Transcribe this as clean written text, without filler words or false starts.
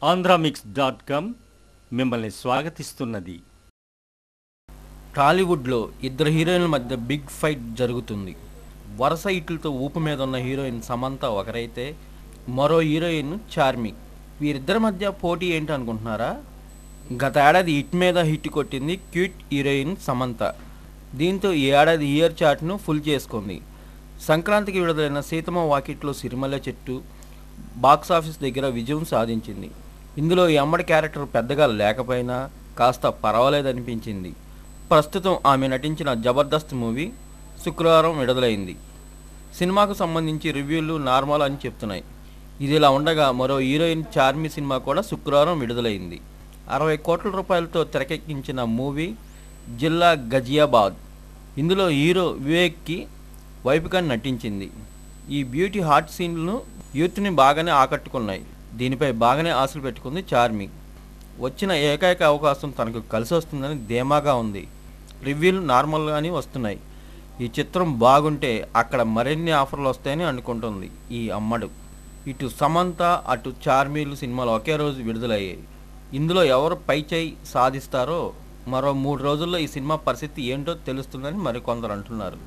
ఆంధ్రామిక్స్.com మిమ్మల్ని స్వాగతిస్తున్నది. టాలీవుడ్లో ఇద్దరు హీరోయిన్ల మధ్య బిగ్ ఫైట్ జరుగుతుంది. వరుస హిట్లతో ఊపు మీద ఉన్న హీరోయిన్ సమంత ఒకరైతే, మరో హీరోయిన్ చార్మి. వీరిద్దరి మధ్య పోటీ ఏంటి అనుకుంటున్నారా? గత ఏడాది హిట్ మీద హిట్ కొట్టింది క్యూట్ హీరోయిన్ సమంత. దీంతో ఈ ఏడాది ఇయర్ చార్ట్ను ఫుల్ చేసుకుంది. సంక్రాంతికి విడుదలైన సీతమ్మ వాకిట్లో సిరిమల్లె చెట్టు బాక్సాఫీస్ దగ్గర విజయం సాధించింది. ఇందులో ఈ అమ్మడి క్యారెక్టర్ పెద్దగా లేకపోయినా కాస్త పర్వాలేదనిపించింది. ప్రస్తుతం ఆమె నటించిన జబర్దస్త్ మూవీ శుక్రవారం విడుదలైంది. సినిమాకు సంబంధించి రివ్యూలు నార్మల్ అని చెప్తున్నాయి. ఇదిలా ఉండగా మరో హీరోయిన్ చార్మి సినిమా కూడా శుక్రవారం విడుదలైంది. 60 కోట్ల రూపాయలతో తెరకెక్కించిన మూవీ జిల్లా గజియాబాద్. ఇందులో హీరో వివేక్కి వైపుగా నటించింది. ఈ బ్యూటీ హాట్ సీన్లను యూత్ని బాగానే ఆకట్టుకున్నాయి. దీనిపై బాగానే ఆశలు పెట్టుకుంది చార్మి. వచ్చిన ఏకైక అవకాశం తనకు కలిసి వస్తుందని ధీమాగా ఉంది. రివ్యూలు నార్మల్గానే వస్తున్నాయి. ఈ చిత్రం బాగుంటే అక్కడ మరిన్ని ఆఫర్లు వస్తాయని అనుకుంటుంది ఈ అమ్మడు. ఇటు సమంత అటు చార్మీలు సినిమాలు ఒకే రోజు విడుదలయ్యాయి. ఇందులో ఎవరు పైచేయి సాధిస్తారో మరో 3 రోజుల్లో ఈ సినిమా పరిస్థితి ఏంటో తెలుస్తుందని మరికొందరు అంటున్నారు.